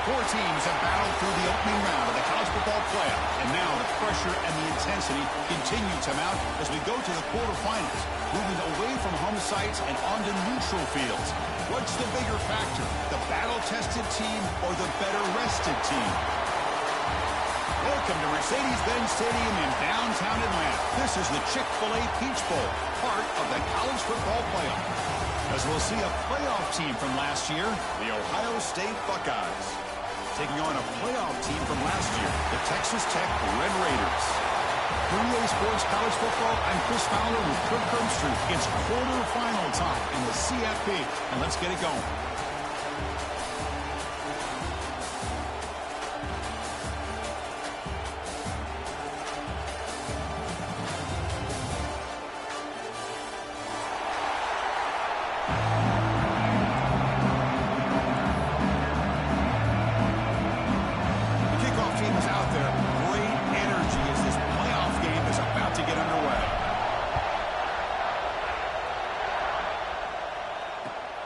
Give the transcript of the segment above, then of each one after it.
Four teams have battled through the opening round of the college football playoff, and now the pressure and the intensity continue to mount as we go to the quarterfinals, moving away from home sites and onto neutral fields. What's the bigger factor, the battle-tested team or the better-rested team? Welcome to Mercedes-Benz Stadium in downtown Atlanta. This is the Chick-fil-A Peach Bowl, part of the college football playoff. As we'll see a playoff team from last year, the Ohio State Buckeyes, taking on a playoff team from last year, the Texas Tech Red Raiders. For EA Sports College Football, I'm Chris Fowler with Kirk Herbstreit. It's quarterfinal time in the CFB, and let's get it going.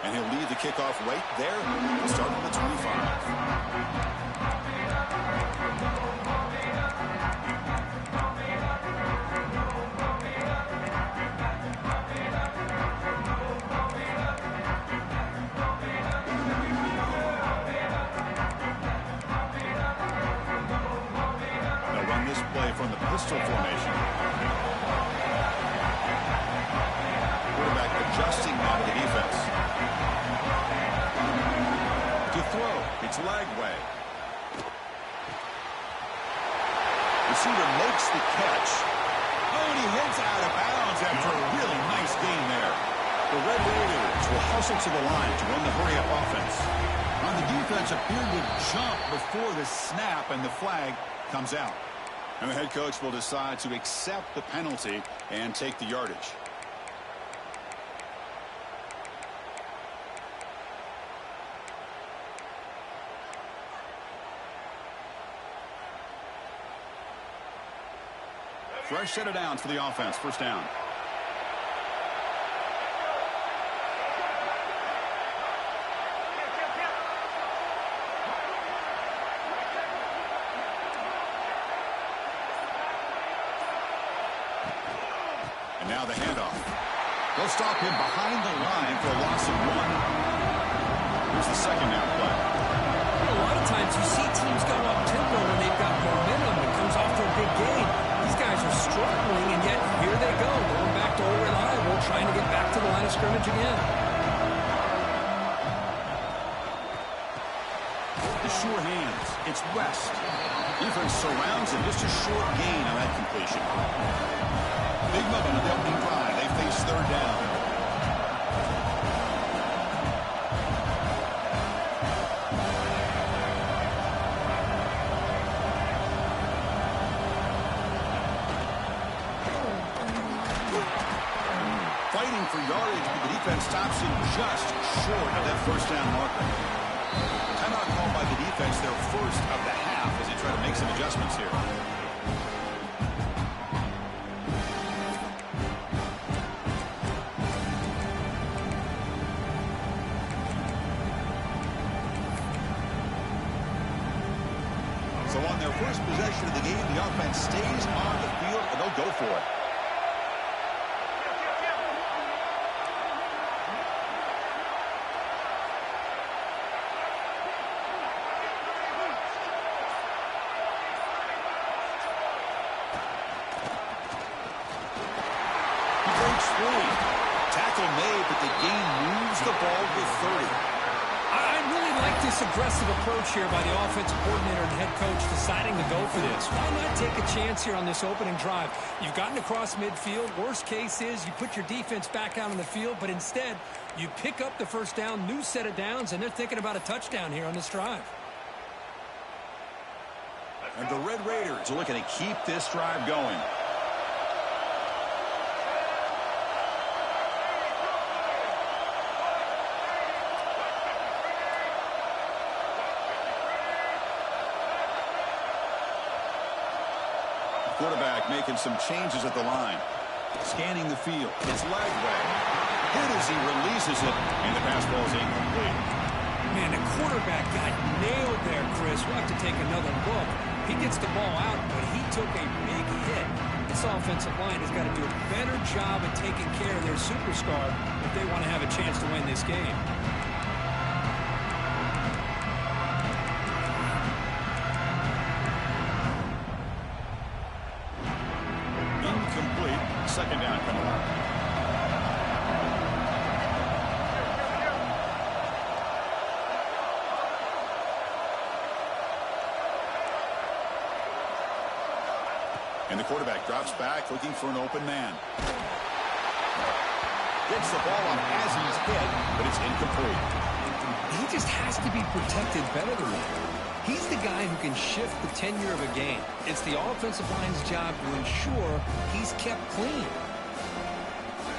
And he'll lead the kickoff right there. We'll start from the 25. They'll run this play from the pistol formation. Quarterback adjusting now to the defense. To throw, it's Lagway. Receiver makes the catch. Oh, and he heads out of bounds after a really nice gain there. The Red Raiders will hustle to the line to run the hurry-up offense. On the defense appeared to jump before the snap, and the flag comes out. And the head coach will decide to accept the penalty and take the yardage. Fresh set of downs for the offense. First down. And now the handoff. They'll stop him behind the line for a loss of 1. Here's the second down play. A lot of times you see teams go up tempo when they've got momentum. It comes after a big gain. These guys are struggling, and yet here they go, going back to old reliable, trying to get back to the line of scrimmage again. The sure hands. It's West. Defense surrounds him. Just a short gain on that completion. Big moment of the opening drive. They face third down. Fighting for yardage, but the defense stops him just short of that first down marker. Timeout called by the defense, their first of the half, as they try to make some adjustments here. So on their first possession of the game, the offense stays on the field, and they'll go for it. Tackle made, but the gain moves the ball to 30. I really like this aggressive approach here by the offensive coordinator and head coach deciding to go for this. Why not take a chance here on this opening drive? You've gotten across midfield. Worst case is you put your defense back out on the field, but instead you pick up the first down, new set of downs, and they're thinking about a touchdown here on this drive. And the Red Raiders are looking to keep this drive going. Quarterback making some changes at the line. Scanning the field. It's Lagway. Hit as he releases it, and the pass ball is incomplete. Man, the quarterback got nailed there, Chris. We'll have to take another look. He gets the ball out, but he took a big hit. This offensive line has got to do a better job of taking care of their superstar if they want to have a chance to win this game. Incomplete. Second down coming up. And the quarterback drops back, looking for an open man. Gets the ball on as he's hit, but it's incomplete. He just has to be protected better than that. He's the guy who can shift the tenure of a game. It's the offensive line's job to ensure he's kept clean.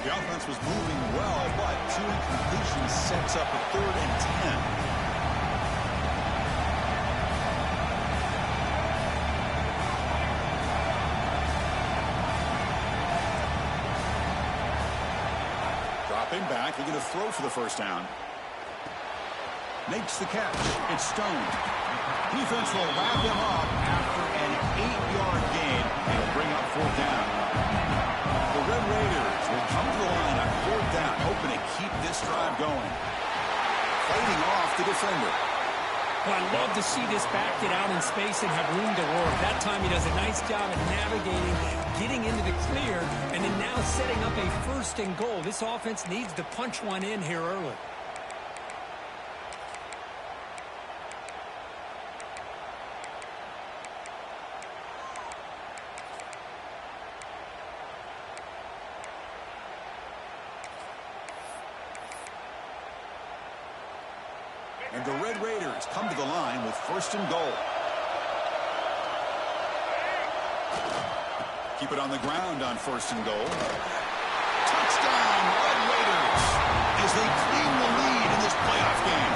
The offense was moving well, but two incompletions sets up a 3rd and 10. Dropping back, looking to throw for the first down. Makes the catch. It's stoned. Defense will wrap him up after an 8-yard gain. It'll bring up 4th down. The Red Raiders will come to the line on 4th down, hoping to keep this drive going. Fighting off the defender. Well, I'd love to see this back get out in space and have room to work. That time he does a nice job at navigating, getting into the clear, and then now setting up a 1st and goal. This offense needs to punch one in here early. And the Red Raiders come to the line with 1st and goal. Keep it on the ground on 1st and goal. Touchdown, Red Raiders, as they claim the lead in this playoff game.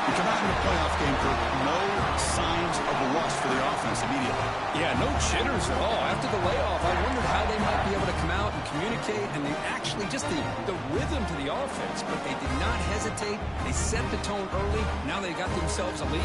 We come out in the playoff game, Kirk, no signs of rust for the offense immediately. Yeah, no jitters at all. After the layoff, I wondered how they might be able to come out and communicate, and they actually just the rhythm to the offense, but they did not hesitate. They set the tone early. Now they got themselves a lead.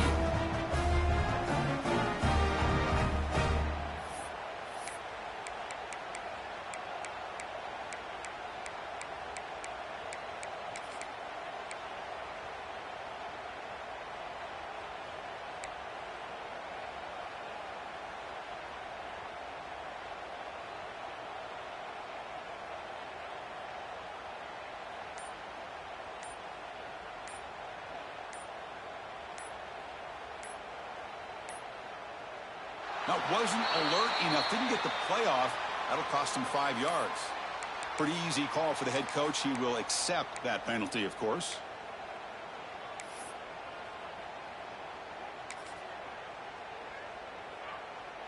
Now, wasn't alert enough, didn't get the playoff. That'll cost him 5 yards. Pretty easy call for the head coach. He will accept that penalty, of course.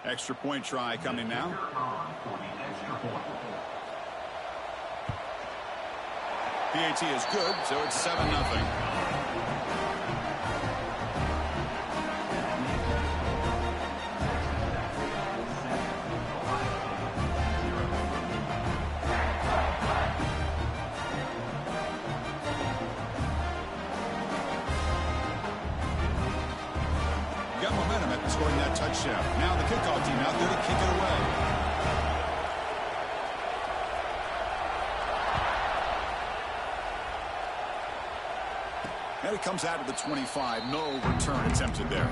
Extra point try coming now. PAT is good, so it's 7-0. Got momentum after scoring that touchdown. Now the kickoff team out there to kick it away. And it comes out of the 25. No return attempted there.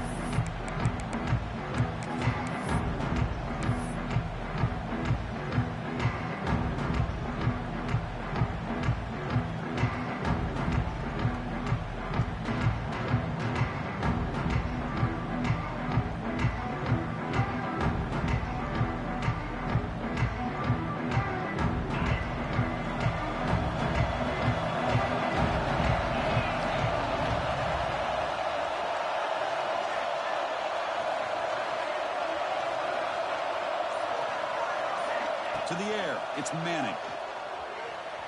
To the air, it's Manning.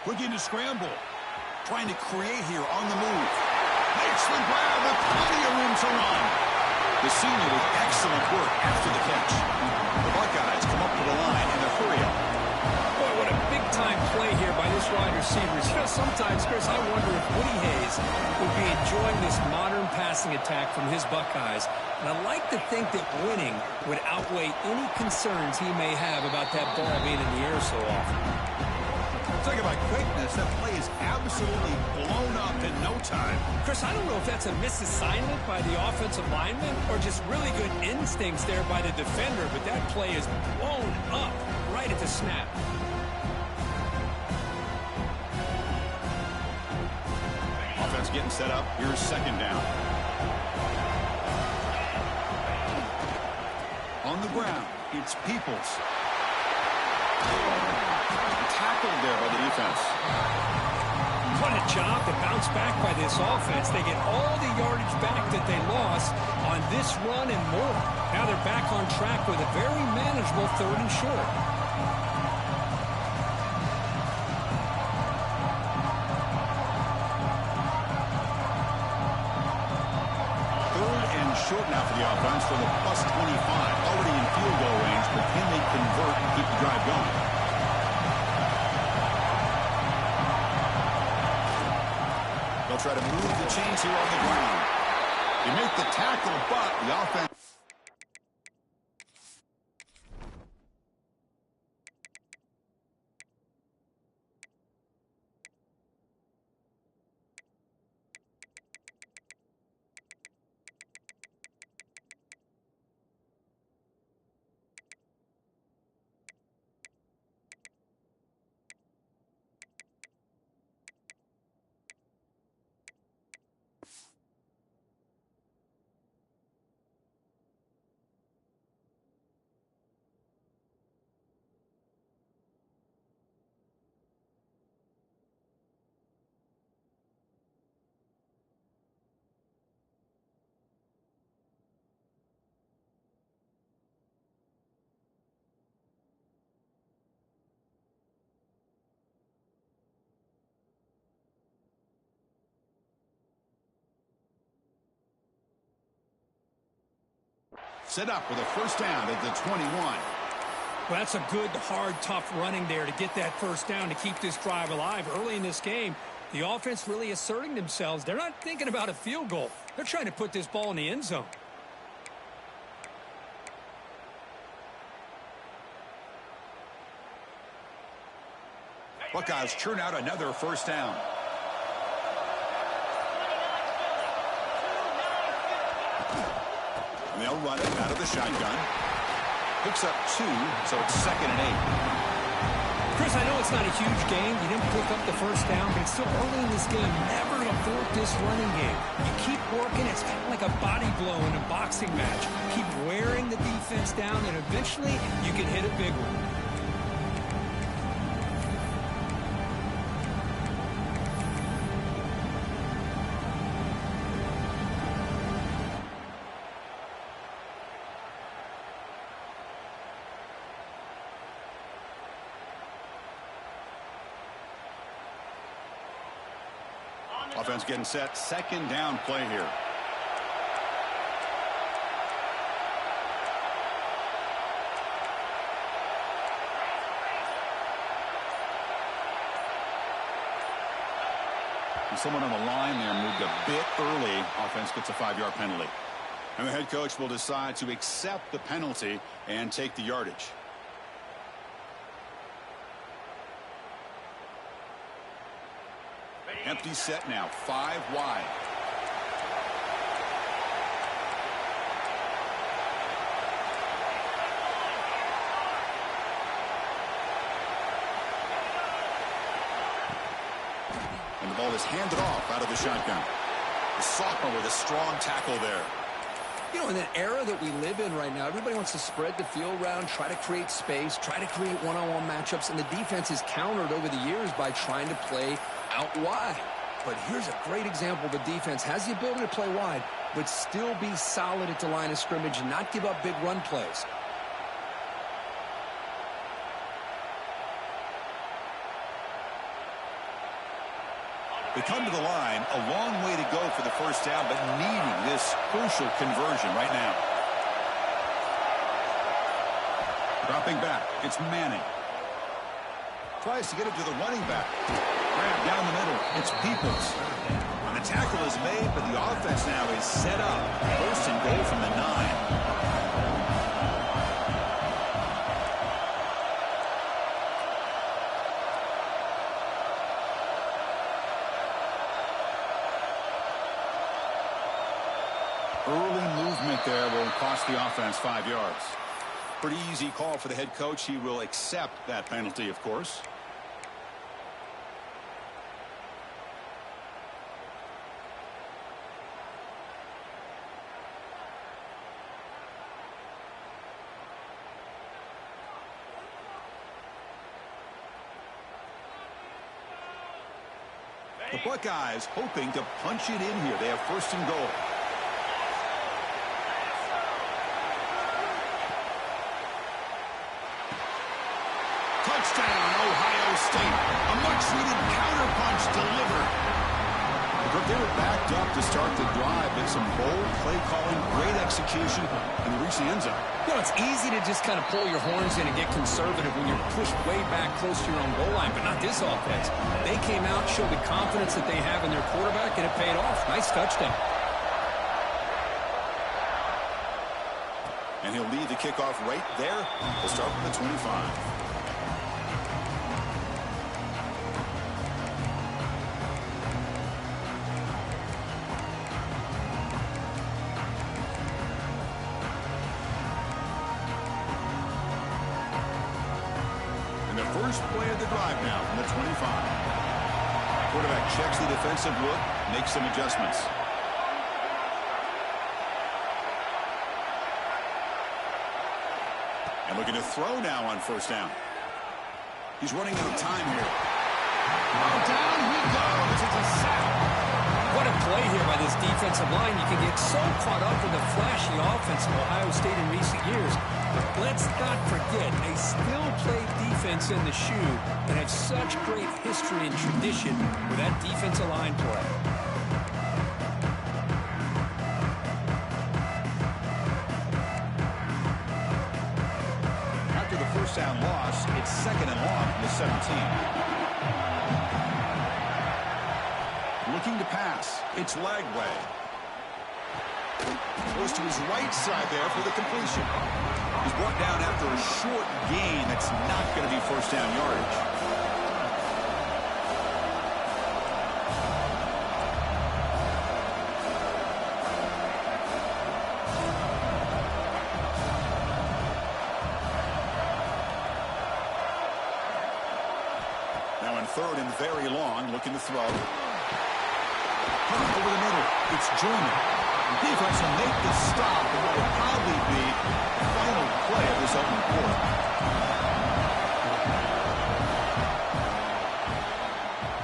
Looking to scramble. Trying to create here on the move. Makes the grab with plenty of room to run. The senior with excellent work after the catch. The Buckeyes come up to the line in a hurry up. Boy, what a big-time play here by this wide receiver. He's just sometimes, Chris, I wonder if Woody Hayes would be enjoying this modern passing attack from his Buckeyes. And I like to think that winning would outweigh any concerns he may have about that ball being in the air so often. Talking about quickness, that play is absolutely blown up in no time. Chris, I don't know if that's a misassignment by the offensive lineman or just really good instincts there by the defender, but that play is blown up right at the snap. Offense getting set up. Here's second down. On the ground, it's Peoples. Tackled there by the defense. What a job to bounce back by this offense. They get all the yardage back that they lost on this run and more. Now they're back on track with a very manageable 3rd and short. Short now for the offense from the +25. Already in field goal range, but can they convert and keep the drive going? They'll try to move the chains here on the ground. They make the tackle, but the offense... Set up with a first down at the 21. Well, that's a good, hard, tough running there to get that first down to keep this drive alive. Early in this game, the offense really asserting themselves. They're not thinking about a field goal. They're trying to put this ball in the end zone. Buckeyes churn out another first down. And they'll run it out of the shotgun. Picks up 2, so it's 2nd and 8. Chris, I know it's not a huge game. You didn't pick up the first down, but it's still early in this game. Never abort this running game. You keep working. It's kind of like a body blow in a boxing match. Keep wearing the defense down, and eventually you can hit a big one. Offense getting set. 2nd down play here. And someone on the line there moved a bit early. Offense gets a 5-yard penalty. And the head coach will decide to accept the penalty and take the yardage. Empty set now, 5 wide. And the ball is handed off out of the shotgun. The sophomore with a strong tackle there. You know, in that era that we live in right now, everybody wants to spread the field around, try to create space, try to create one-on-one matchups, and the defense is countered over the years by trying to play out wide. But here's a great example. The defense has the ability to play wide, but still be solid at the line of scrimmage and not give up big run plays. They come to the line, a long way to go for the first down, but needing this crucial conversion right now. Dropping back, it's Manning. Tries to get it to the running back. Grab down the middle. it's Peoples. And the tackle is made, but the offense now is set up. First and goal from the 9. Early movement there will cost the offense 5 yards. Pretty easy call for the head coach. He will accept that penalty, of course. The Buckeyes hoping to punch it in here. They have first and goal. Touchdown, Ohio State. A much-needed counterpunch delivered. They were backed up to start the drive, but some bold play calling, great execution, and they reached the end zone. You know, it's easy to just kind of pull your horns in and get conservative when you're pushed way back close to your own goal line, but not this offense. They came out, showed the confidence that they have in their quarterback, and it paid off. Nice touchdown. And he'll lead the kickoff right there. We'll start from the 25. First play of the drive now from the 25. Quarterback checks the defensive look, makes some adjustments. And looking to throw now on first down. He's running out of time here. Oh, down he goes. It's a sack. What a play here by this defensive line. You can get so caught up in the flashy offense of Ohio State in recent years. But let's not forget, they still play defense in the shoe and have such great history and tradition with that defensive line play. After the first down loss, it's second and long from the 17. Looking to pass. It's Lagway. Goes to his right side there for the completion. He's brought down after a short gain. That's not going to be first down yardage. Now in third and very long, looking to throw. Over the middle, it's Joyner. The defense will make the stop, and what will probably be the final play of this opening quarter.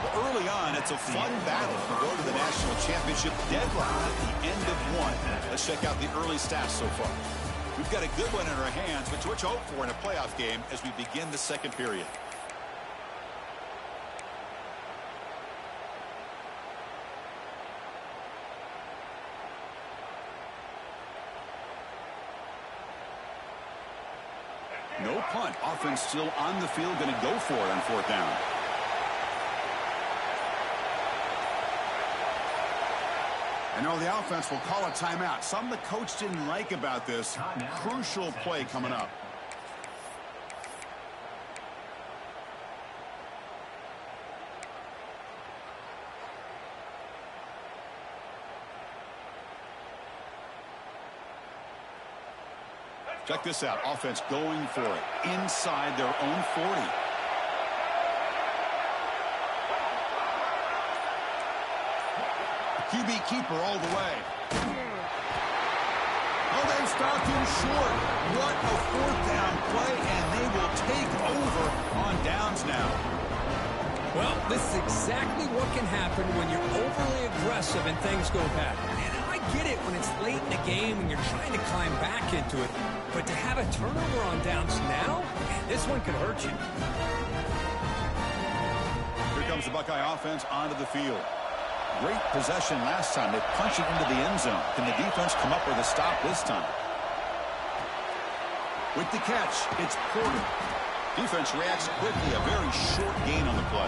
Well, early on, it's a fun battle to go to the national championship deadline at the end of one. Let's check out the early stats so far. We've got a good one in our hands, which we're to hope for in a playoff game as we begin the second period. No punt. Offense still on the field, going to go for it on fourth down. And now the offense will call a timeout. Something the coach didn't like about this. Crucial play coming up. Check this out. Offense going for it inside their own 40. QB keeper all the way. Oh, they stopped him short. What a fourth down play, and they will take over on downs now. Well, this is exactly what can happen when you're overly aggressive and things go bad. And I get it when it's late in the game and you're trying to climb back into it. But to have a turnover on downs now, man, this one could hurt you. Here comes the Buckeye offense onto the field. Great possession last time. They punched it into the end zone. Can the defense come up with a stop this time? With the catch, it's Porter. Defense reacts quickly. A very short gain on the play.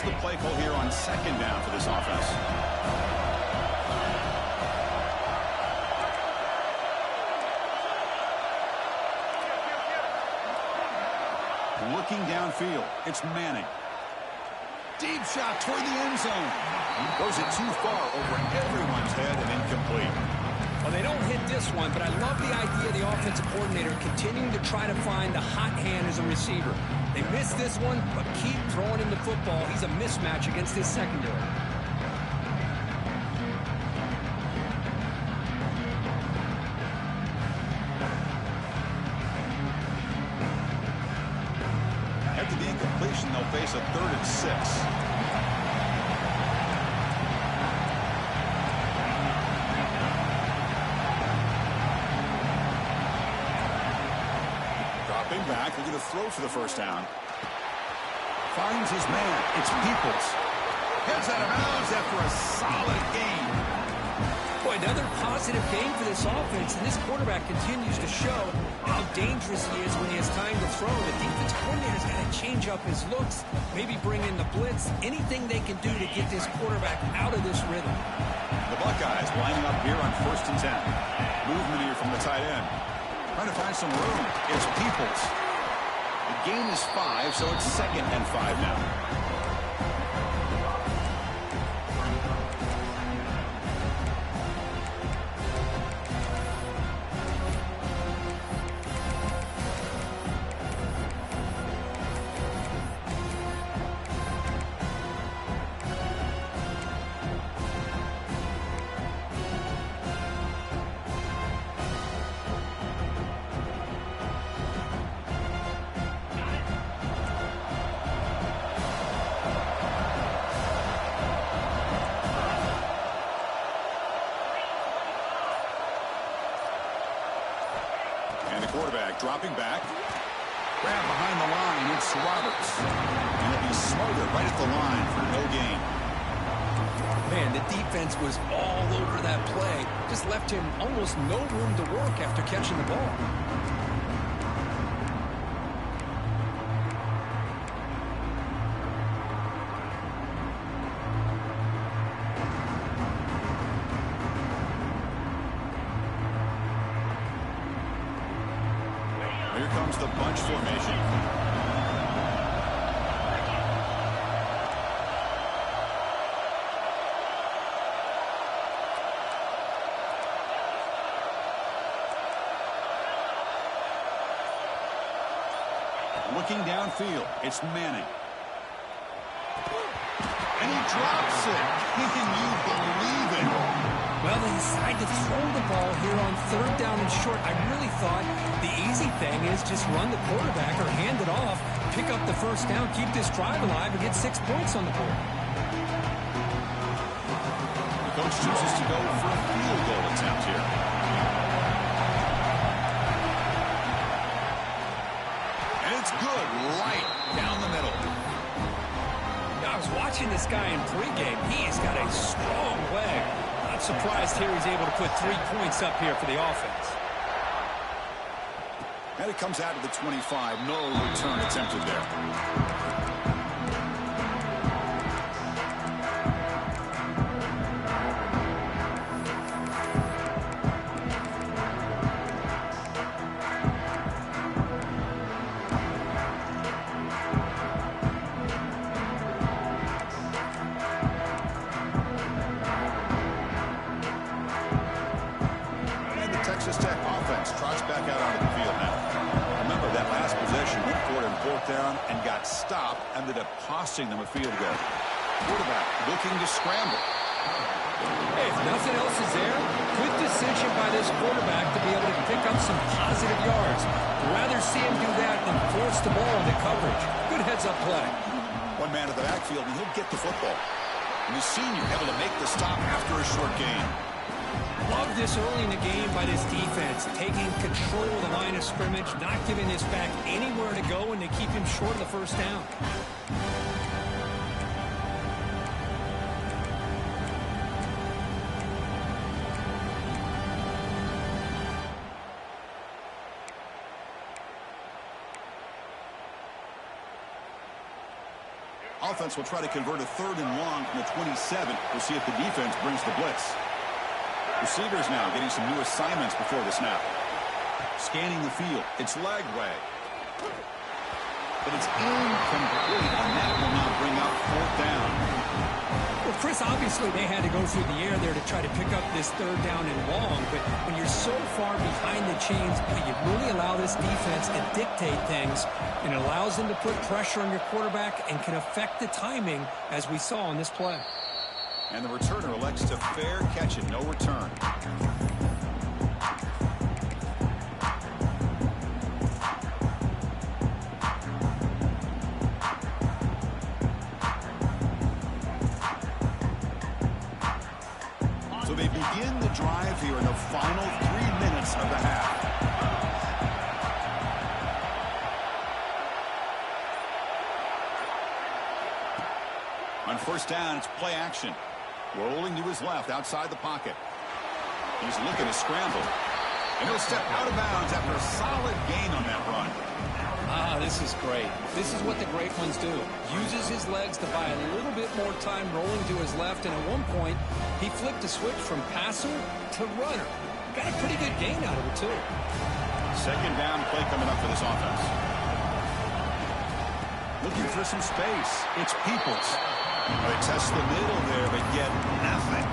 the play call here on second down for this offense? Looking downfield, it's Manning. Deep shot toward the end zone. Throws it too far over everyone's head and incomplete. Well, they don't hit this one, but I love the idea of the offensive coordinator continuing to try to find the hot hand as a receiver. They missed this one, but keep throwing him the football. He's a mismatch against his secondary. After the incompletion, they'll face a 3rd and 6. Back, they're going to throw for the first down. Finds his man. It's Peoples. Heads out of bounds after a solid gain. Boy, another positive game for this offense, and this quarterback continues to show how dangerous he is when he has time to throw. The defense coordinator's got to change up his looks, maybe bring in the blitz, anything they can do to get this quarterback out of this rhythm. The Buckeyes lining up here on 1st and 10. Movement here from the tight end. Trying to find some room. It's Peoples. The gain is 5, so it's 2nd and 5 now. Quarterback dropping back. Grab behind the line. It's Roberts. And he'll be smothered right at the line for no gain. Man, the defense was all over that play. Just left him almost no room to work after catching the ball. Here comes the bunch formation. Looking downfield, it's Manning. And he drops it. Can you believe it? Well, they decide to throw the ball here on 3rd down and short. I really thought the easy thing is just run the quarterback or hand it off, pick up the 1st down, keep this drive alive, and get 6 points on the board. The coach chooses to go for a field goal attempt here. And it's good, right down the middle. I was watching this guy in pregame. He's got a strong leg. Not surprised here he's able to put 3 points up here for the offense. And it comes out of the 25. No return attempted there. Texas Tech offense trots back out onto the field now. Remember, that last possession went forward and fourth down and got stopped, ended up costing them a field goal. Quarterback looking to scramble. Hey, if nothing else is there, good decision by this quarterback to be able to pick up some positive yards. I'd rather see him do that than force the ball into coverage. Good heads-up play. One man at the backfield, and he'll get the football. And the senior able to make the stop after a short gain. Love this early in the game by this defense, taking control of the line of scrimmage, not giving this back anywhere to go, and they keep him short of the 1st down. offense will try to convert a 3rd and long from the 27. We'll see if the defense brings the blitz. Receivers now getting some new assignments before the snap. Scanning the field. It's leg way. But it's incomplete, and that will now bring up 4th down. Well, Chris, obviously they had to go through the air there to try to pick up this 3rd down and long, but when you're so far behind the chains, you really allow this defense to dictate things, and it allows them to put pressure on your quarterback and can affect the timing, as we saw on this play. And the returner elects to fair catch it, no return. So they begin the drive here in the final 3 minutes of the half. On 1st down, it's play action. Rolling to his left outside the pocket. He's looking to scramble. And he'll step out of bounds after a solid gain on that run. This is great. This is what the great ones do. Uses his legs to buy a little bit more time rolling to his left, and at one point, he flipped a switch from passer to runner. Got a pretty good gain out of it, too. 2nd down play coming up for this offense. Looking for some space. It's Peoples. They test the middle there, but get nothing.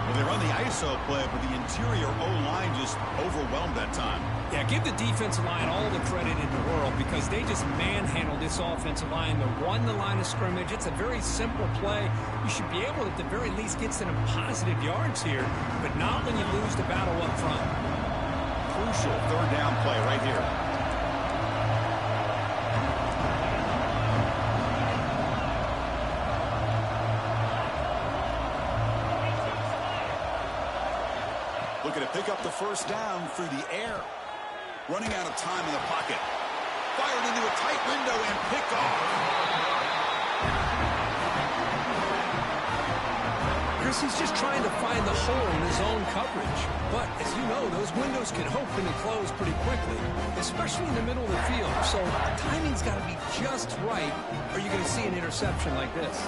Well, they run the ISO play, but the interior O-line just overwhelmed that time. Yeah, give the defensive line all the credit in the world because they just manhandled this offensive line. They won the line of scrimmage. It's a very simple play. You should be able to, at the very least, get some positive yards here, but not when you lose the battle up front. Crucial 3rd down play right here. Looking to pick up the 1st down through the air. Running out of time in the pocket. Fired into a tight window and picked off. Chris, he's just trying to find the hole in his own coverage. But, as you know, those windows can open and close pretty quickly, especially in the middle of the field. So, timing's got to be just right, or you're going to see an interception like this.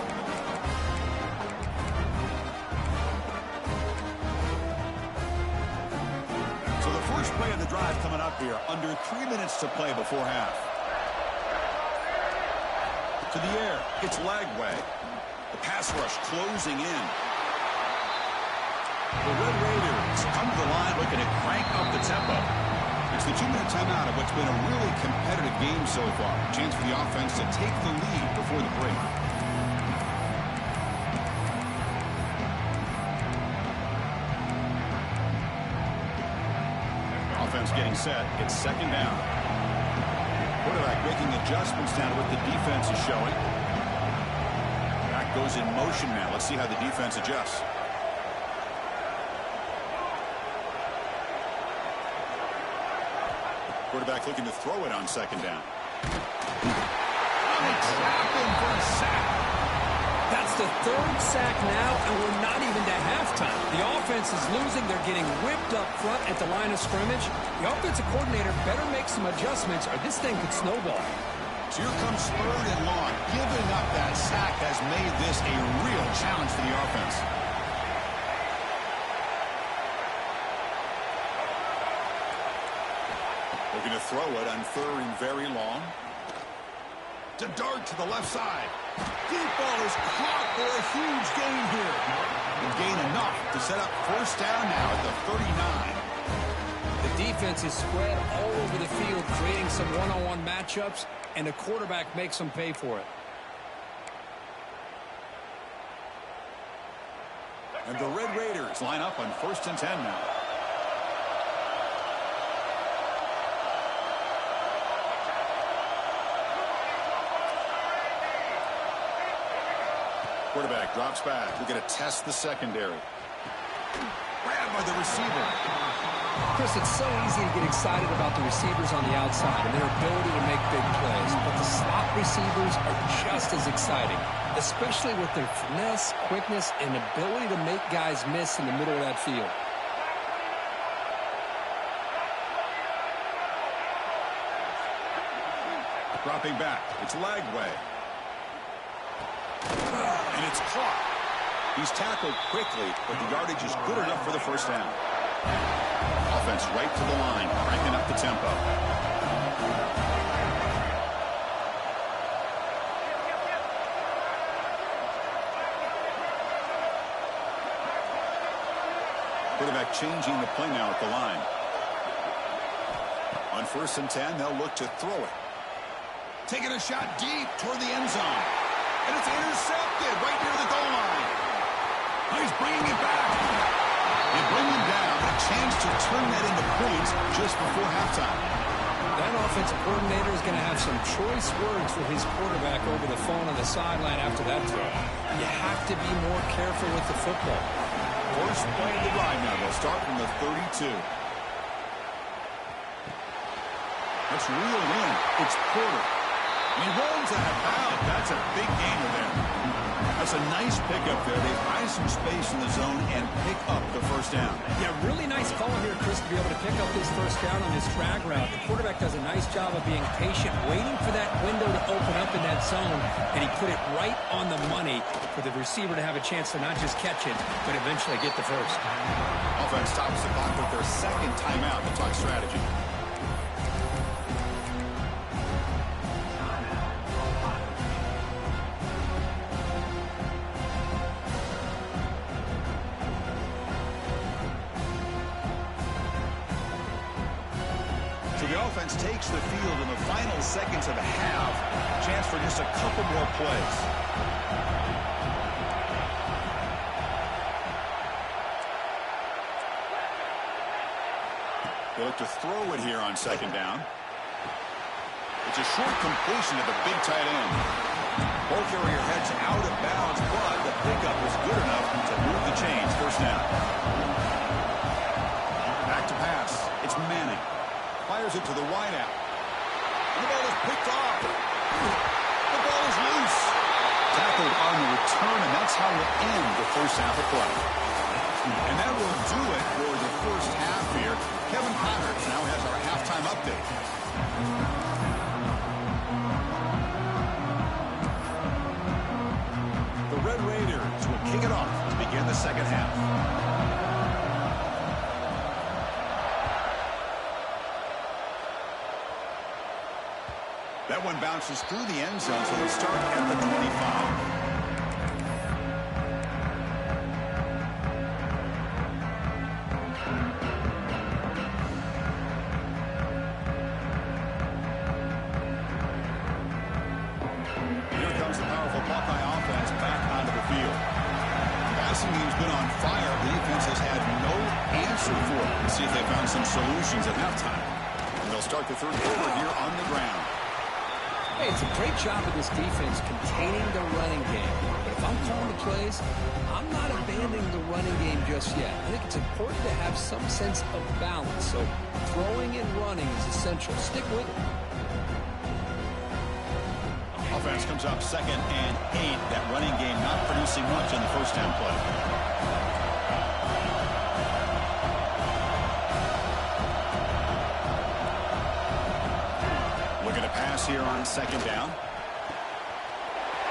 Play of the drive coming up here. Under 3 minutes to play before half. To the air. It's Lagway. The pass rush closing in. The Red Raiders come to the line looking to crank up the tempo. It's the 2-minute timeout of what's been a really competitive game so far. Chance for the offense to take the lead before the break. Offense getting set. It's 2nd down. Quarterback making adjustments down to what the defense is showing. Back goes in motion now. Let's see how the defense adjusts. Quarterback looking to throw it on 2nd down. They trap him for a sack. That's the 3rd sack now, and we're not even to halftime. The offense is losing. They're getting whipped up front at the line of scrimmage. The offensive coordinator better make some adjustments, or this thing could snowball. So here comes 3rd and long. Giving up that sack has made this a real challenge for the offense. Looking to throw it on 3rd and very long. To dart to the left side. Deep ball is caught for a huge gain here. And gain enough to set up 1st down now at the 39. The defense is spread all over the field, creating some one-on-one matchups, and the quarterback makes them pay for it. And the Red Raiders line up on 1st and 10 now. Quarterback drops back. We're going to test the secondary. Grabbed by the receiver. Chris, it's so easy to get excited about the receivers on the outside and their ability to make big plays, but the slot receivers are just as exciting, especially with their finesse, quickness, and ability to make guys miss in the middle of that field. Dropping back. It's Lagway. caught. He's tackled quickly, but the yardage is good enough for the first down. Offense right to the line, cranking up the tempo. Quarterback changing the play now at the line. On 1st and 10, they'll look to throw it. Taking a shot deep toward the end zone. And it's intercepted right near the goal line. Oh, he's bringing it back. They bring him down. A chance to turn that into points just before halftime. That offensive coordinator is going to have some choice words for his quarterback over the phone on the sideline after that throw. You have to be more careful with the football. First play of the drive now. They'll start from the 32. That's reeled in. It's Porter. And he rolls out of bounds. That's a big gainer there. That's a nice pickup there. They find some space in the zone and pick up the first down. Yeah, really nice call here, Chris, to be able to pick up this first down on this drag route. The quarterback does a nice job of being patient, waiting for that window to open up in that zone, and he put it right on the money for the receiver to have a chance to not just catch it, but eventually get the first. Offense stops the clock with their second timeout to talk strategy. Offense takes the field in the final seconds of the half. Chance for just a couple more plays. They look to throw it here on 2nd down. It's a short completion to the big tight end. Ball carrier heads out of bounds, but the pickup is good enough to move the chains. First down. Back to pass. It's Manning. Fires it to the wideout. And the ball is picked off. The ball is loose. Tackled on the return, and that's how we'll end the first half of play. And that will do it for the first half here. Kevin Connors now has our halftime update. The Red Raiders will kick it off to begin the second half. That one bounces through the end zone, so they start at the 25. Here comes the powerful Buckeye offense back onto the field. Passing game's been on fire. The defense has had no answer for it. Let's see if they found some solutions at halftime. And they'll start the third quarter here on the ground. Hey, it's a great job of this defense containing the running game. But if I'm calling the plays, I'm not abandoning the running game just yet. I think it's important to have some sense of balance. So throwing and running is essential. Stick with it. Offense comes up 2nd and 8. That running game not producing much on the first down play. Here on 2nd down.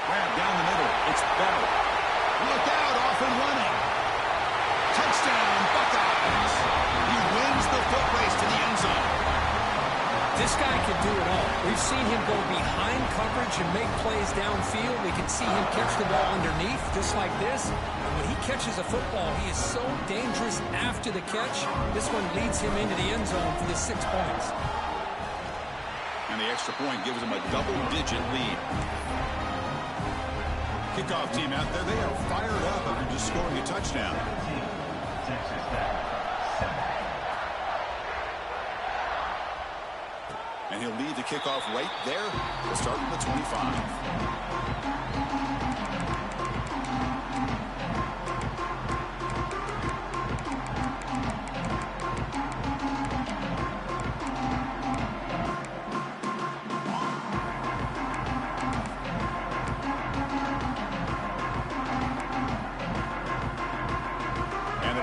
Grab down the middle. It's Bell. Look out, off and running. Touchdown, Buckeyes. He wins the foot race to the end zone. This guy can do it all. We've seen him go behind coverage and make plays downfield. We can see him catch the ball underneath, just like this. And when he catches a football, he is so dangerous after the catch. This one leads him into the end zone for the 6 points. And the extra point gives them a double-digit lead. Kickoff team out there. They are fired up after just scoring a touchdown. And he'll lead the kickoff right there. We'll start from the 25.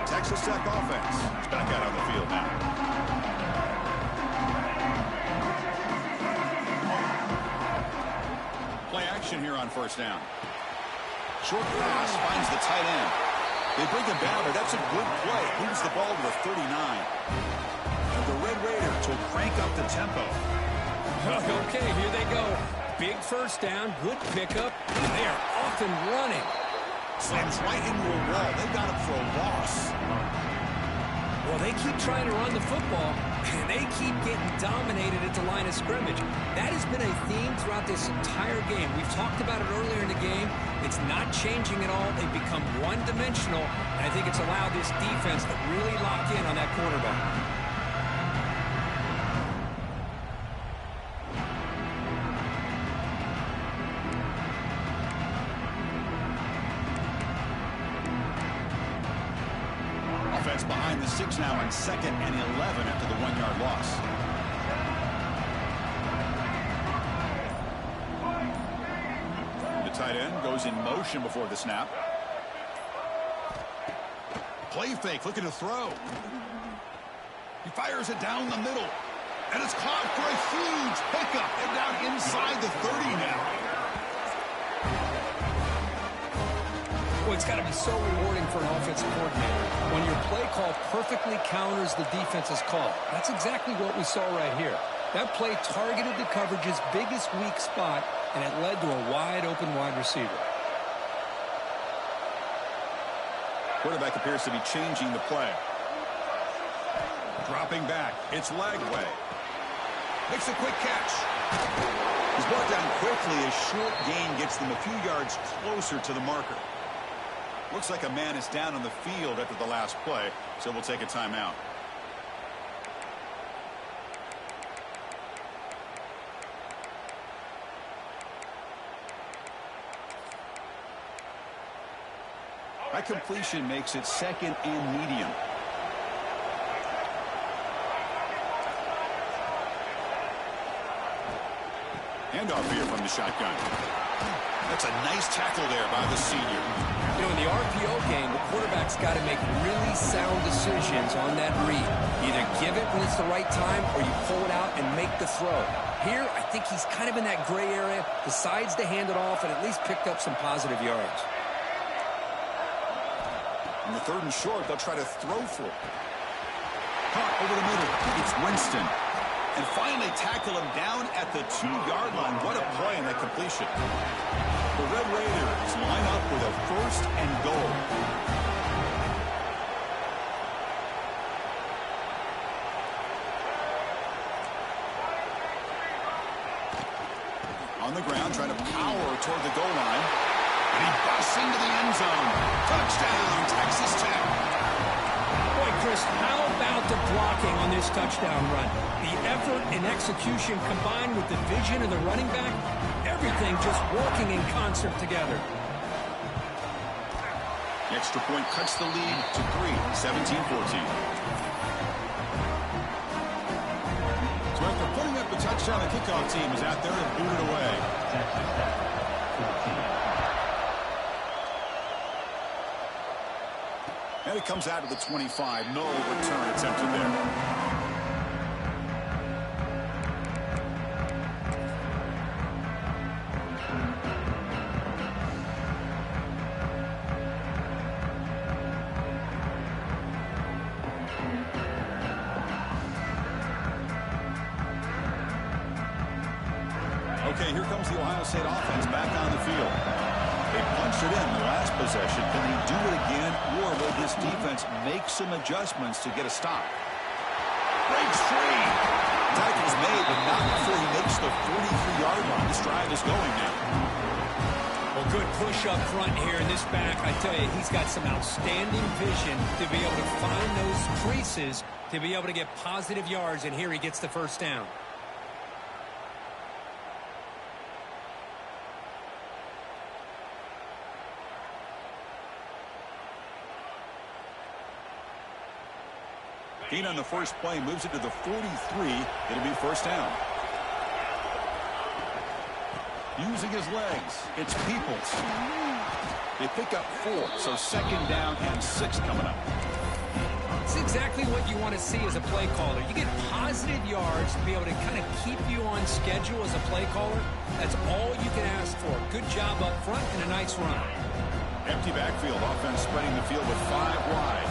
Texas Tech offense is back out on the field now. Play action here on 1st down. Short pass finds the tight end. They bring him down, but that's a good play. Moves the ball to the 39. And the Red Raiders will crank up the tempo. Okay, here they go. Big first down, good pickup, and they are off and running. Slams right into a wall. They got him for a loss. Well, they keep trying to run the football, and they keep getting dominated at the line of scrimmage. That has been a theme throughout this entire game. We've talked about it earlier in the game. It's not changing at all. They've become one-dimensional, and I think it's allowed this defense to really lock in on that quarterback. Behind the 6 now on 2nd and 11 after the 1-yard loss. The tight end goes in motion before the snap. Play fake, looking to throw. He fires it down the middle. And it's caught for a huge pickup. And down inside the 30 now. Well, it's got to be so rewarding for an offensive coordinator when your play call perfectly counters the defense's call. That's exactly what we saw right here. That play targeted the coverage's biggest weak spot, and it led to a wide-open wide receiver. Quarterback appears to be changing the play. Dropping back. It's leg way. Makes a quick catch. He's brought down quickly. A short gain gets them a few yards closer to the marker. Looks like a man is down on the field after the last play, so we'll take a timeout. That completion makes it 2nd and medium. Handoff here from the shotgun. That's a nice tackle there by the senior. You know, in the RPO game, the quarterback's got to make really sound decisions on that read. Either give it when it's the right time or you pull it out and make the throw. Here, I think he's kind of in that gray area, decides to hand it off and at least picked up some positive yards. On the 3rd and short, they'll try to throw for it. Caught over the middle. It's Winston. And finally tackle him down at the 2-yard line. What a play in that completion. The Red Raiders line up with a 1st and goal. On the ground, trying to power toward the goal line. And he busts into the end zone. Touchdown, Texas Tech. Boy, Chris, how about the blocking on this touchdown run? The effort and execution combined with the vision of the running back, everything just working in concert together. The extra point cuts the lead to 3, 17-14. So after putting up the touchdown, the kickoff team is out there and booted away. And it comes out to the 25. No return attempted there. Okay, here comes the Ohio State offense back on the field. They punched it in the last possession. Can they do it again, or will this defense make some adjustments to get a stop? Breaks free. Tackle's made, but not before he makes the 43-yard line. This drive is going now. Well, good push up front here in this back. I tell you, he's got some outstanding vision to be able to find those creases, to be able to get positive yards, and here he gets the first down. Gain on the first play moves it to the 43. It'll be first down. Using his legs, it's Peoples. They pick up 4, so 2nd down and 6 coming up. It's exactly what you want to see as a play caller. You get positive yards to be able to kind of keep you on schedule as a play caller. That's all you can ask for. Good job up front and a nice run. Empty backfield. Offense spreading the field with 5 wide.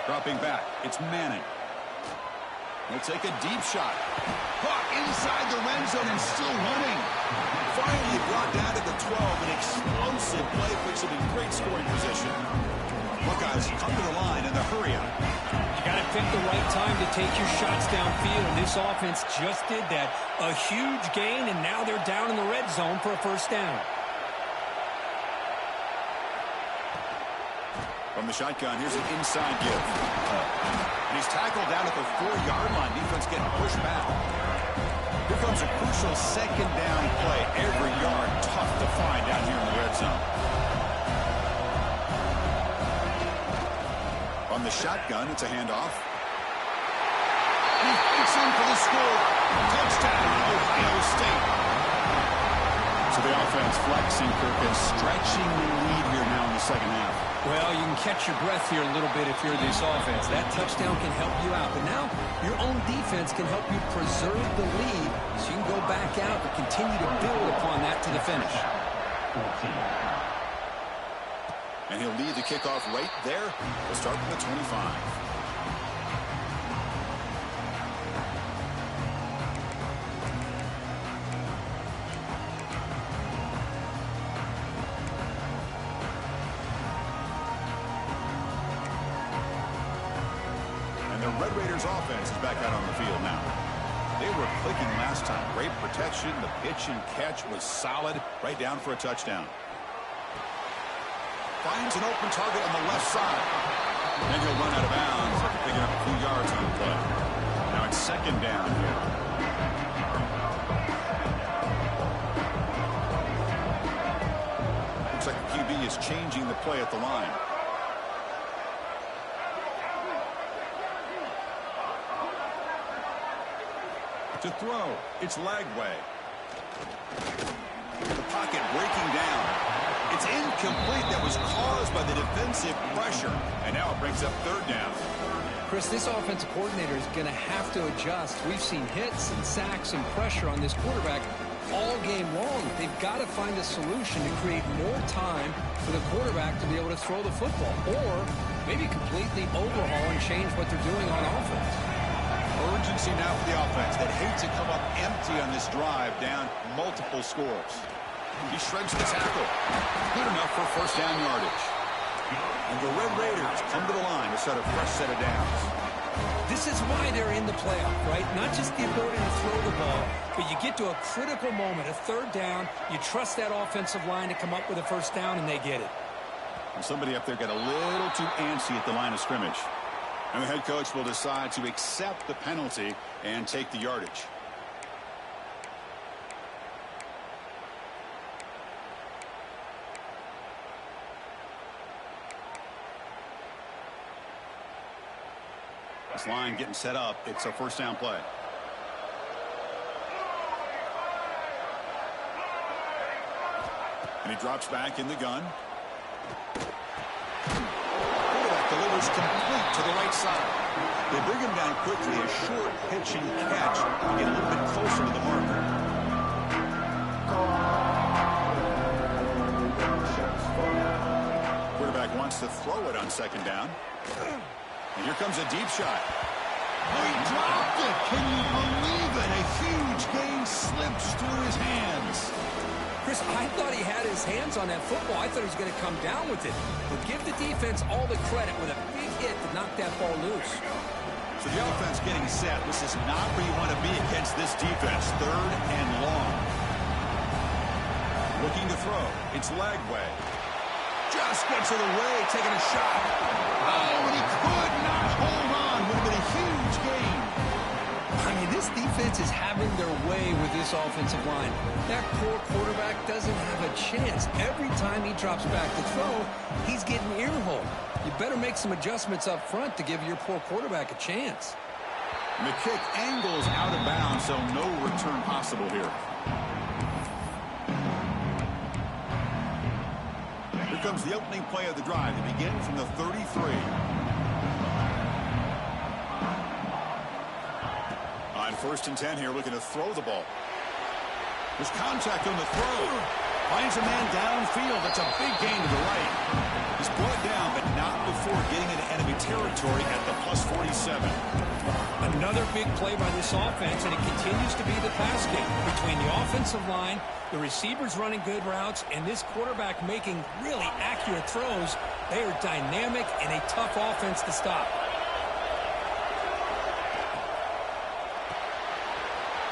Dropping back. It's Manning. He'll take a deep shot. Caught inside the red zone and still running. Finally brought down to the 12. An explosive play puts him in great scoring position. Buckeyes come to the line in the hurry up. You got to pick the right time to take your shots downfield. This offense just did that. A huge gain, and now they're down in the red zone for a first down. From the shotgun, here's an inside give. And he's tackled down at the 4-yard line. Defense getting pushed back. Here comes a crucial second down play. Every yard tough to find down here in the red zone. On the shotgun, it's a handoff. He hits in for the score. Touchdown, Ohio State. So the offense flexing, Kirk, and stretching the lead here now in the second half. Well, you can catch your breath here a little bit if you're this offense. That touchdown can help you out. But now your own defense can help you preserve the lead so you can go back out and continue to build upon that to the finish. And he'll lead the kickoff right there. We'll start from the 25. The Red Raiders offense is back out on the field now. They were clicking last time. Great protection. The pitch and catch was solid. Right down for a touchdown. Finds an open target on the left side. And he'll run out of bounds after picking up a few yards on the play. Now it's second down here. Looks like the QB is changing the play at the line. To throw, it's Lagway. The pocket breaking down. It's incomplete. That was caused by the defensive pressure. And now it brings up third down. Chris, this offensive coordinator is going to have to adjust. We've seen hits and sacks and pressure on this quarterback all game long. They've got to find a solution to create more time for the quarterback to be able to throw the football. Or maybe completely overhaul and change what they're doing on offense. Urgency now for the offense that hates to come up empty on this drive, down multiple scores. He shreds the tackle. Good enough for first down yardage. And the Red Raiders come to the line to set a fresh set of downs. This is why they're in the playoff, right? Not just the ability to throw the ball, but you get to a critical moment, a third down, you trust that offensive line to come up with a first down, and they get it. And somebody up there got a little too antsy at the line of scrimmage. And the head coach will decide to accept the penalty and take the yardage. This line getting set up. It's a first down play. And he drops back in the gun. Delivers complete to the right side. They bring him down quickly. A short pitch and catch to get a little bit closer to the marker. Quarterback wants to throw it on second down. And here comes a deep shot. Oh, he dropped it. Can you believe it? A huge gain slips through his hands. Chris, I thought he had his hands on that football. I thought he was going to come down with it. But give the defense all the credit with a big hit to knock that ball loose. So the offense getting set. This is not where you want to be against this defense. Third and long. Looking to throw. It's Lagway. Just gets it away, taking a shot. Oh, and he could not hold on. Would have been a huge gain. I mean, this defense is having their way with this offensive line. That poor quarterback doesn't have a chance. Every time he drops back to throw, he's getting earholed. You better make some adjustments up front to give your poor quarterback a chance. And the kick angles out of bounds, so no return possible here. Here comes the opening play of the drive. They begin from the 33. On first and 10 here, looking to throw the ball. There's contact on the throw. Finds a man downfield. That's a big gain to the right. He's brought down, but not before getting into enemy territory at the +47. Another big play by this offense, and it continues to be the pass game. Between the offensive line, the receivers running good routes, and this quarterback making really accurate throws, they are dynamic and a tough offense to stop.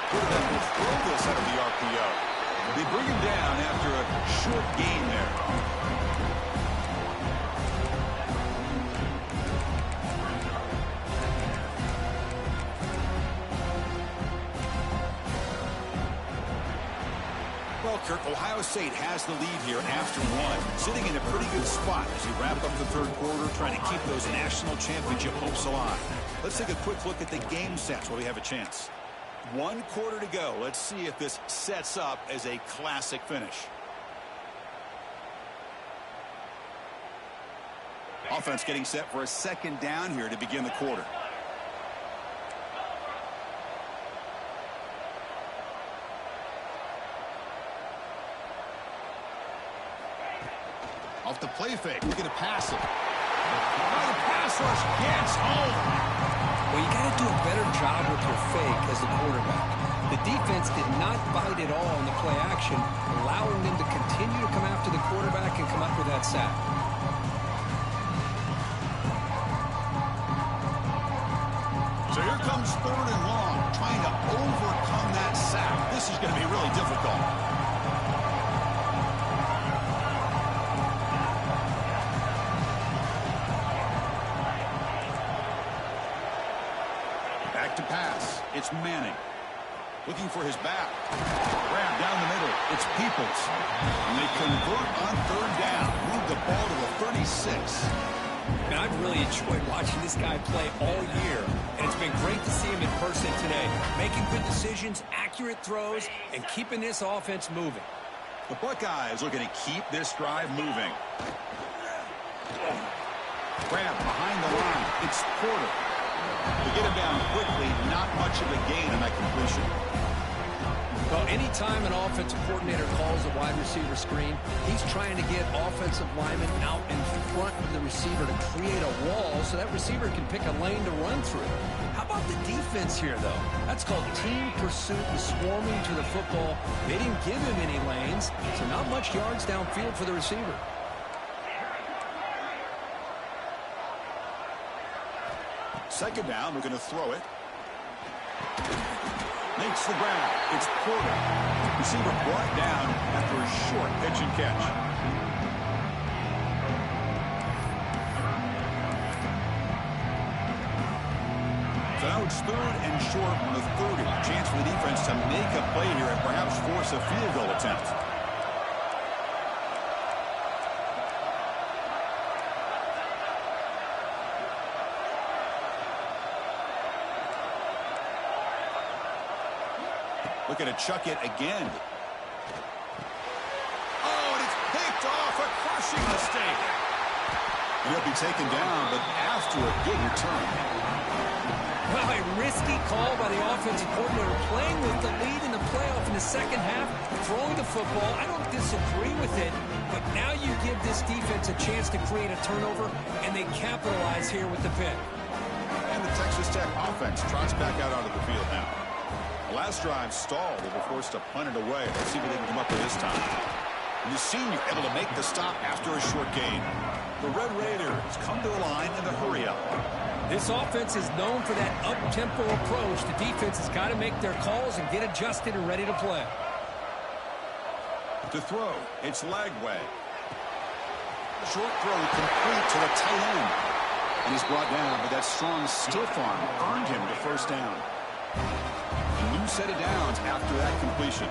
Quarterback will throw this out of the RPO. They bring him down after a short gain there. Well, Kirk, Ohio State has the lead here after one, sitting in a pretty good spot as you wrap up the third quarter, trying to keep those national championship hopes alive. Let's take a quick look at the game sets while we have a chance. 1 quarter to go. Let's see if this sets up as a classic finish. Offense getting set for a second down here to begin the quarter. Off the play fake, looking to pass it. Oh, the pass rush gets home. Well, you got to do a better job with your fake as the quarterback. The defense did not bite at all in the play action, allowing them to continue to come after the quarterback and come up with that sack. So here comes 3rd and long, trying to overcome that sack. This is going to be really difficult. To pass. It's Manning. Looking for his back. Grab down the middle. It's Peoples. And they convert on 3rd down. Move the ball to the 36. And I've really enjoyed watching this guy play all year. And it's been great to see him in person today. Making good decisions, accurate throws, and keeping this offense moving. The Buckeyes looking to keep this drive moving. Grab behind the line. It's Porter. To get him down quickly, not much of a gain on that completion. Well, anytime an offensive coordinator calls a wide receiver screen, he's trying to get offensive linemen out in front of the receiver to create a wall so that receiver can pick a lane to run through. How about the defense here, though? That's called team pursuit and swarming to the football. They didn't give him any lanes, so not much yards downfield for the receiver. Second down, we're going to throw it. Makes the grab. It's Porter. Receiver brought down after a short pitch and catch. So now it's 3rd and short on the 30. Chance for the defense to make a play here and perhaps force a field goal attempt. Looking to chuck it again. Oh, and it's picked off. A crushing mistake. He'll be taken down, but after a good return. Well, a risky call by the offensive coordinator, playing with the lead in the playoff in the second half, throwing the football. I don't disagree with it, but now you give this defense a chance to create a turnover, and they capitalize here with the pick. And the Texas Tech offense trots back out onto the field now. The last drive stalled. They were forced to punt it away. Let's see what they can come up with this time. And the senior able to make the stop after a short gain. The Red Raiders come to the line in the hurry-up. This offense is known for that up-tempo approach. The defense has got to make their calls and get adjusted and ready to play. To throw, it's Lagway. Short throw complete to the tight end. And he's brought down, but that strong stiff arm earned him the first down. A new set of downs after that completion.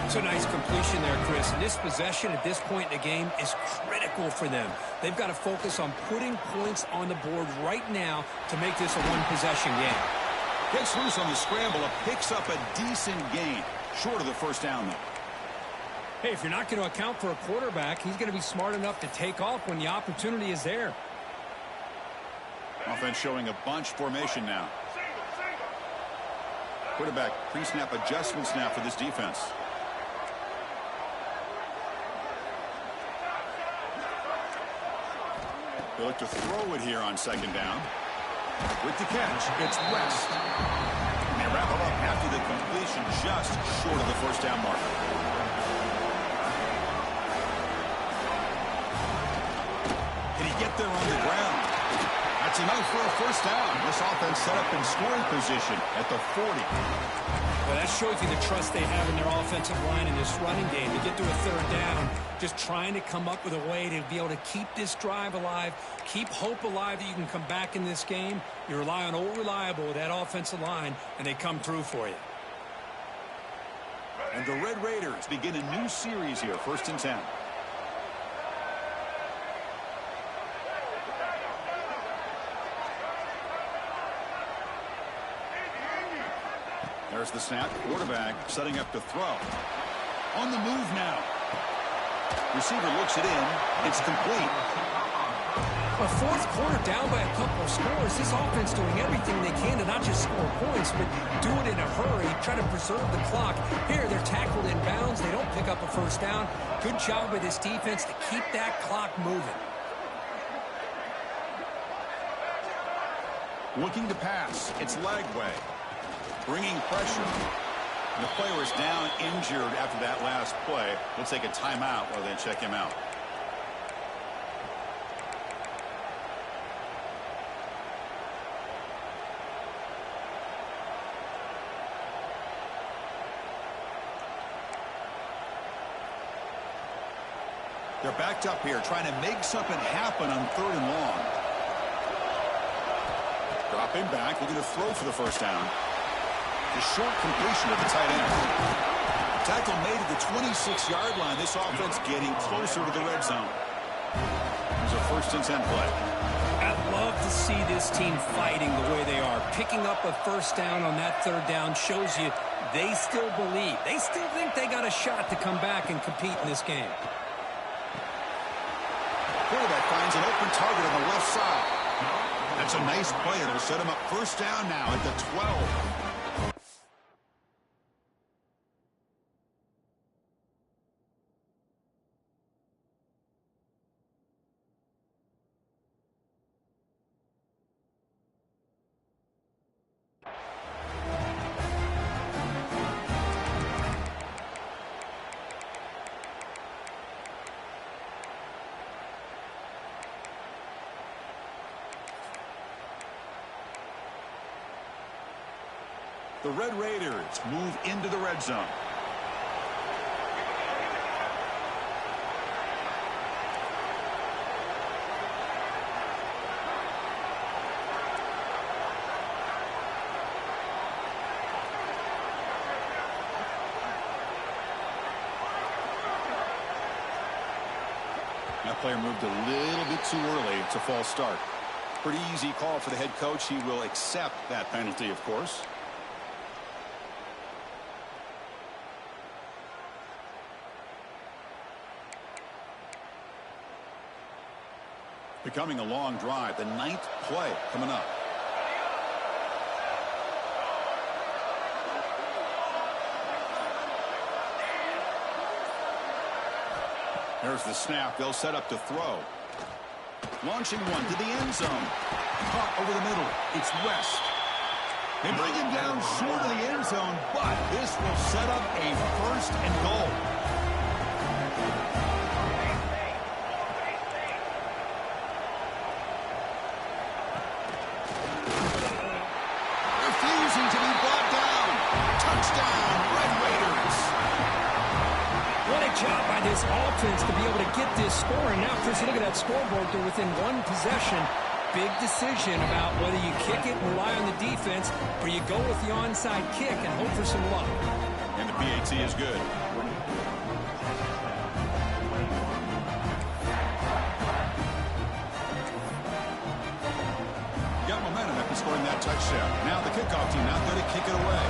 It's a nice completion there, Chris. And this possession at this point in the game is critical for them. They've got to focus on putting points on the board right now to make this a one-possession game. Gets loose on the scramble, picks up a decent gain. Short of the first down, though. Hey, if you're not going to account for a quarterback, he's going to be smart enough to take off when the opportunity is there. Offense showing a bunch formation now. Quarterback pre-snap adjustments now for this defense. They look to throw it here on second down. With the catch, it's West. And they wrap it up after the completion, just short of the first down mark. Can he get there on the ground? That's enough for a first down. This offense set up in scoring position at the 40. Well, that shows you the trust they have in their offensive line in this running game. To get to a third down, just trying to come up with a way to be able to keep this drive alive, keep hope alive that you can come back in this game. You rely on old reliable with that offensive line, and they come through for you. And the Red Raiders begin a new series here, 1st and 10. There's the snap. Quarterback setting up to throw. On the move now. Receiver looks it in. It's complete. A fourth quarter down by a couple of scores. This offense doing everything they can to not just score points, but do it in a hurry, try to preserve the clock. Here, they're tackled in bounds. They don't pick up a first down. Good job by this defense to keep that clock moving. Looking to pass. It's Lagway. Bringing pressure. And the player is down injured after that last play. We'll take a timeout while they check him out. They're backed up here, trying to make something happen on 3rd and long. Dropping back, looking to throw for the first down. The short completion of the tight end. Tackle made at the 26-yard line. This offense getting closer to the red zone. There's a 1st and 10 play. I'd love to see this team fighting the way they are. Picking up a first down on that 3rd down shows you they still believe. They still think they got a shot to come back and compete in this game. Quarterback finds an open target on the left side. That's a nice play. It'll set him up first down now at the 12. The Red Raiders move into the red zone. That player moved a little bit too early. It's a false start. Pretty easy call for the head coach. He will accept that penalty, of course. Becoming a long drive. The 9th play coming up. There's the snap. They'll set up to throw. Launching one to the end zone. Caught over the middle. It's West. They bring him down short of the end zone, but this will set up a 1st and goal. Refusing to be brought down. Touchdown, Red Raiders. What a job by this offense to be able to get this score. And now, Chris, look at that scoreboard. They're within one possession. Big decision about whether you kick it and rely on the defense or you go with the onside kick and hope for some luck. And the PAT is good. Got momentum after scoring that touchdown. Now the kickoff team out there to kick it away.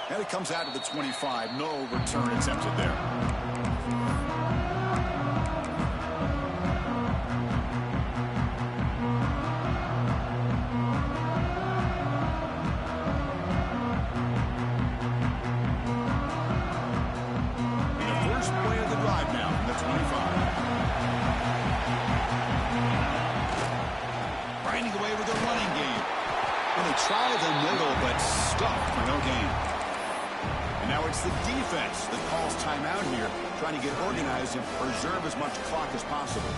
And it comes out of the 25. No return attempted there. try the middle, but stuck for no gain. And now it's the defense that calls timeout here, trying to get organized and preserve as much clock as possible.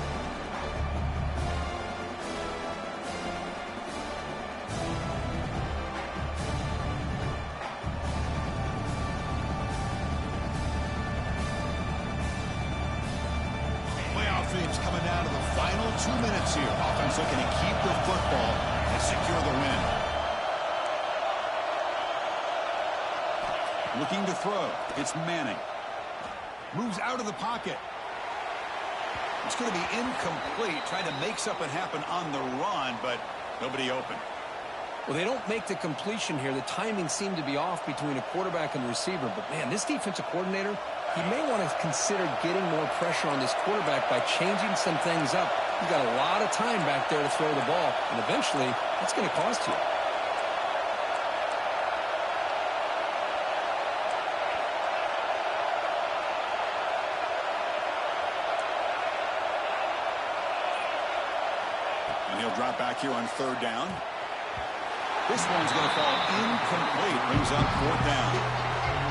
Teams coming down to the final 2 minutes here. Offense looking to keep the football and secure the win. Looking to throw. It's Manning. Moves out of the pocket. It's going to be incomplete. Trying to make something happen on the run, but nobody open. Well, they don't make the completion here. The timing seemed to be off between a quarterback and the receiver. But, man, this defensive coordinator, he may want to consider getting more pressure on this quarterback by changing some things up. You've got a lot of time back there to throw the ball, and eventually that's going to cost you. And he'll drop back here on 3rd down. This one's going to fall incomplete. Brings up 4th down.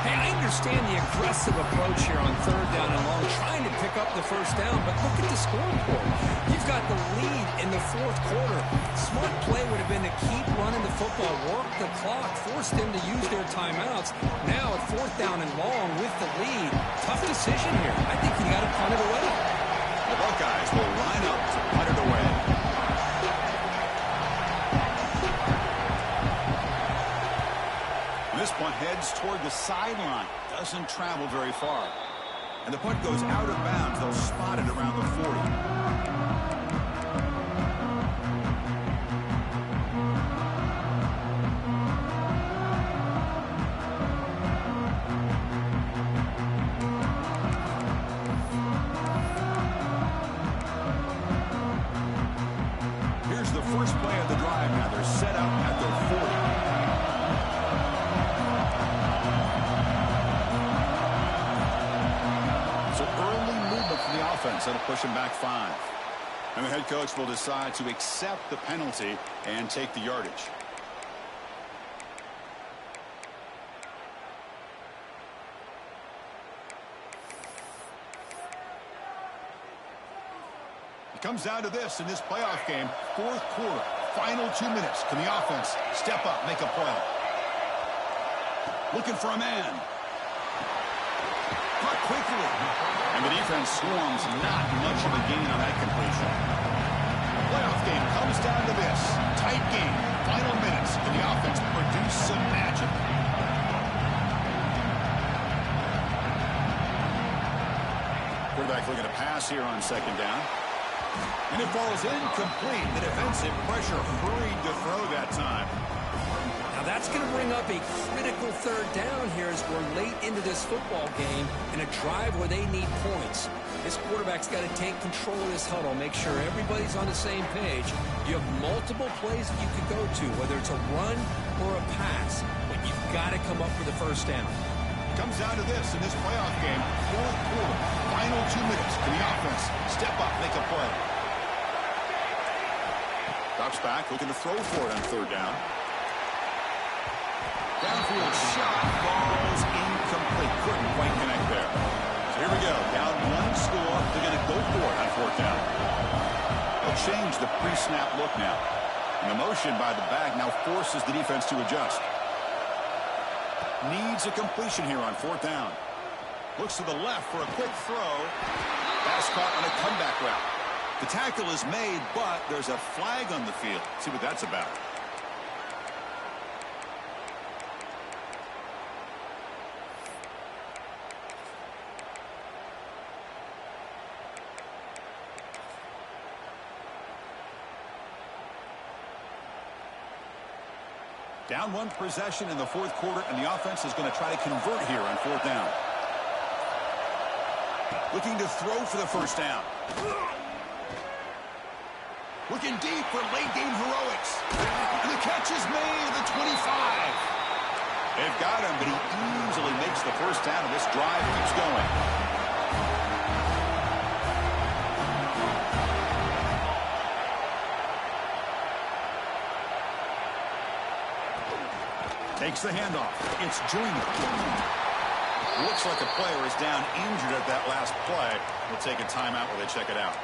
Hey, I understand the aggressive approach here on 3rd down and long, trying to pick up the 1st down, but look at the scoreboard. You've got the lead in the 4th quarter. Smart play would have been to keep running the football, work the clock, force them to use their timeouts. Now at 4th down and long with the lead, tough decision here. I think you got to punt it away. The Buckeyes will line up to punt it away. This punt heads toward the sideline. Doesn't travel very far. And the punt goes out of bounds. They'll spot it around the 40. Here's the first play of the drive now. They're set up at their 40. Offense that'll push him back 5. And the head coach will decide to accept the penalty and take the yardage. It comes down to this in this playoff game. 4th quarter, final 2 minutes. Can the offense step up, make a play? Looking for a man. Caught quickly. And the defense swarms, not much of a gain on that completion. The playoff game comes down to this. Tight game, final minutes. Can the offense produce some magic? Quarterback looking to pass here on 2nd down. And it falls incomplete. The defensive pressure hurried to throw that time. Now that's going to bring up a critical 3rd down here as we're late into this football game in a drive where they need points. This quarterback's got to take control of this huddle, make sure everybody's on the same page. You have multiple plays that you could go to, whether it's a run or a pass, but you've got to come up with the 1st down. Comes down to this in this playoff game. 4th quarter, final 2 minutes. Can the offense step up, make a play? Drops back, looking to throw for it on 3rd down. Downfield shot falls incomplete. Couldn't quite connect there. So here we go. Down 1 score. They're going to go for it on 4th down. They'll change the pre-snap look now. And the motion by the back now forces the defense to adjust. Needs a completion here on 4th down. Looks to the left for a quick throw. Pass caught on a comeback route. The tackle is made, but there's a flag on the field. See what that's about. Down 1 possession in the 4th quarter, and the offense is going to try to convert here on 4th down. Looking to throw for the 1st down. Looking deep for late-game heroics. And the catch is made at the 25. They've got him, but he easily makes the 1st down, and this drive keeps going. Takes the handoff. It's Joyner. Looks like a player is down injured at that last play. We'll take a timeout while they check it out.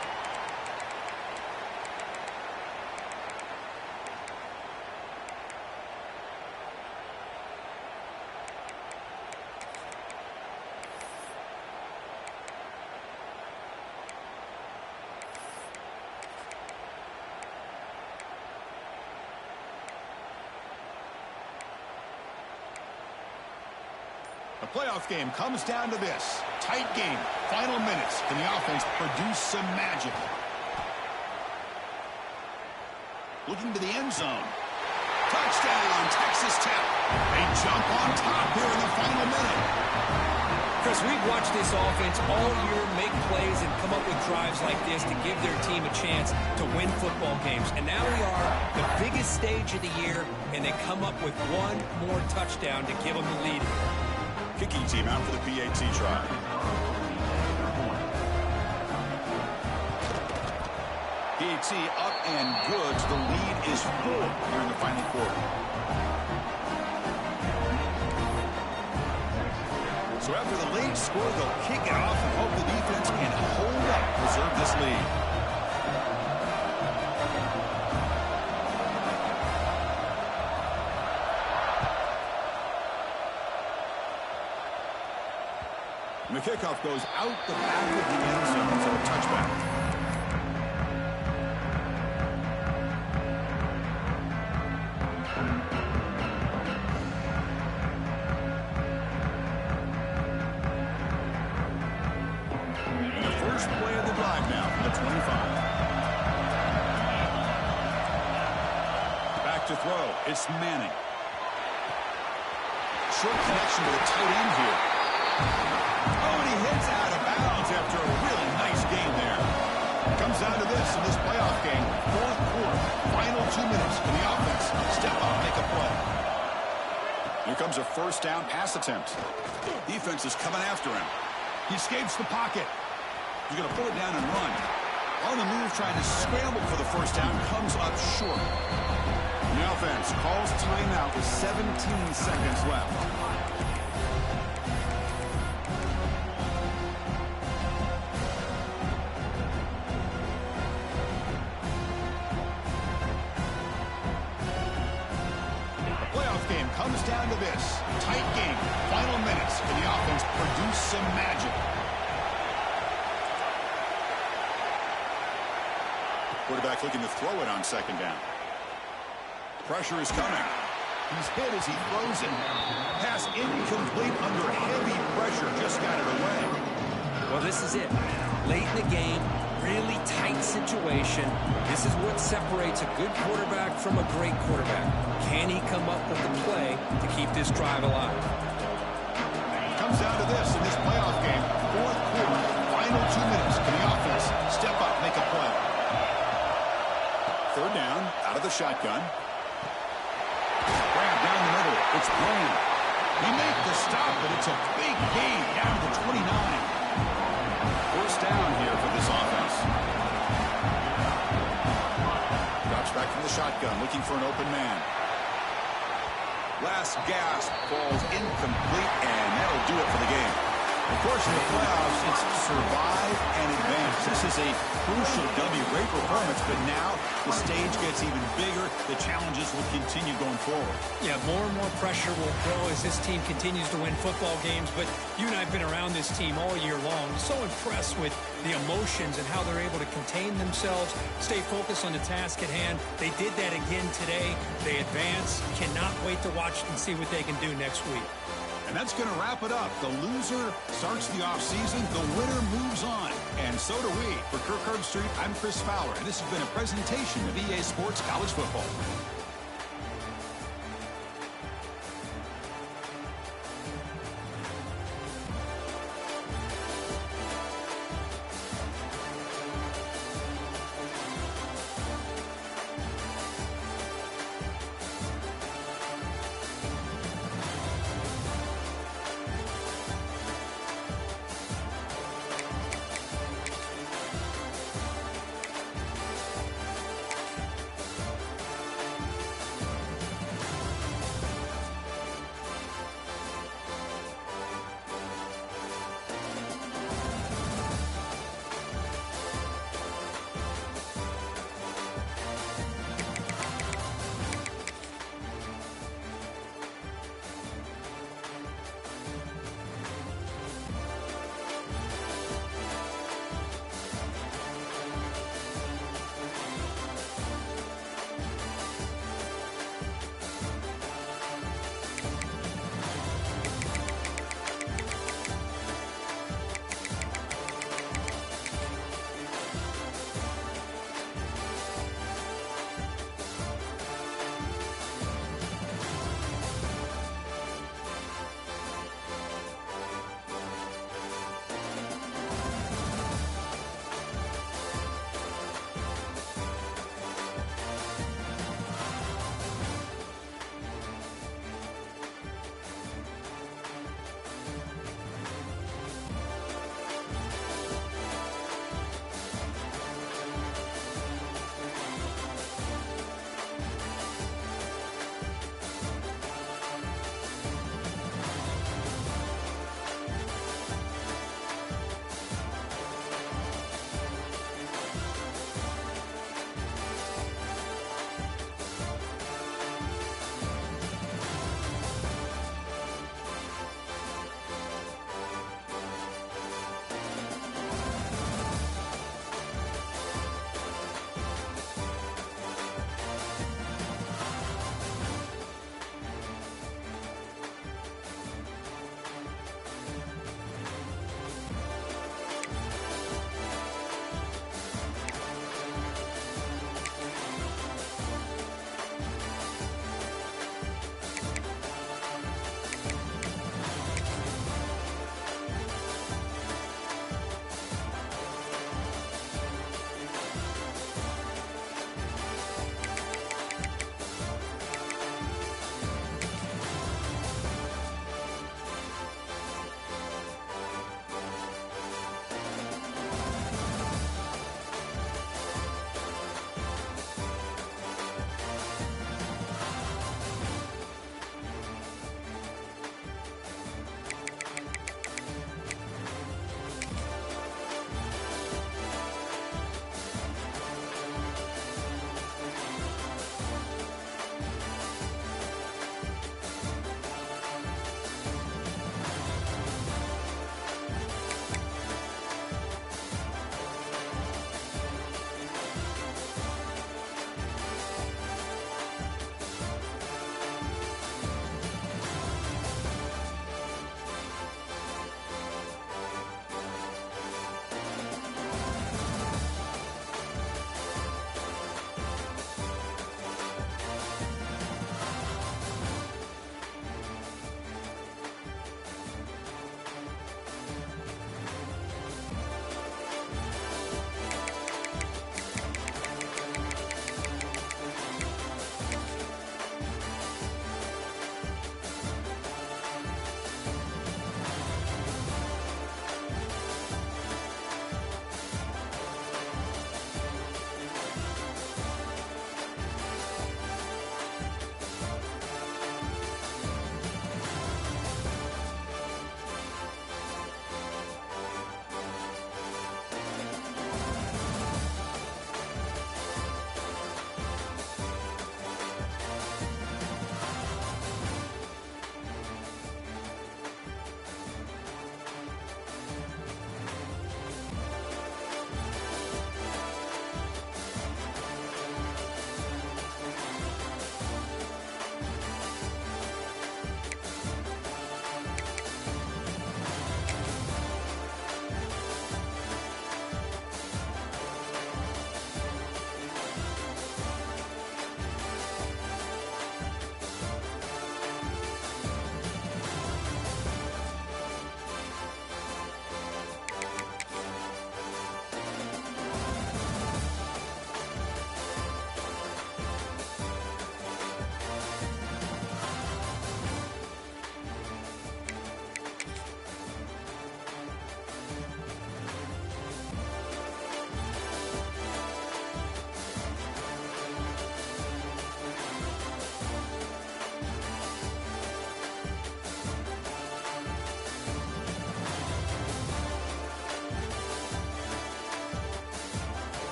The playoff game comes down to this. Tight game. Final minutes. Can the offense produce some magic? Looking to the end zone. Touchdown, Texas Tech. They jump on top here in the final minute. Chris, we've watched this offense all year make plays and come up with drives like this to give their team a chance to win football games. And now we are the biggest stage of the year, and they come up with one more touchdown to give them the lead. Kicking team out for the PAT try. PAT up and good. The lead is 4 here in the final quarter. So after the late score, they'll kick it off and hope the defense can hold up, preserve this lead. And the kickoff goes out the back of the end zone for a touchback. And the first play of the drive now from the 25. Back to throw. It's Manning. Short connection to the tight end here. Oh, and he hits out of bounds after a really nice game there. Comes down to this in this playoff game. Fourth quarter, final 2 minutes. Can the offense step up, make a play? Here comes a first down pass attempt. Defense is coming after him. He escapes the pocket. He's going to pull it down and run. On the move, trying to scramble for the first down, comes up short. And the offense calls timeout with 17 seconds left. Comes down to this. Tight game. Final minutes. Can the offense produce some magic? Quarterback looking to throw it on second down. Pressure is coming. He's hit as he throws it. Pass incomplete under heavy pressure. Just got it away. Well, this is it. Late in the game, really tight situation. This is what separates a good quarterback from a great quarterback. Can he come up with the play to keep this drive alive? Comes down to this in this playoff game. Fourth quarter, final 2 minutes. Can the offense step up, make a play? Third down, out of the shotgun. Grab down the middle. It's Bland. He made the stop, but it's a big gain down to 29. First down here for this offense. Drops back from the shotgun, looking for an open man. Last gasp falls incomplete, and that'll do it for the game. Of course, in the playoffs, it's survive and advance. This is a crucial W. Great performance, but now the stage gets even bigger. The challenges will continue going forward. Yeah, more and more pressure will grow as this team continues to win football games. But you and I have been around this team all year long. So impressed with the emotions and how they're able to contain themselves, stay focused on the task at hand. They did that again today. They advance. Cannot wait to watch and see what they can do next week. And that's going to wrap it up. The loser starts the offseason. The winner moves on. And so do we. For Kirk Herbstreit, I'm Chris Fowler, and this has been a presentation of EA Sports College Football.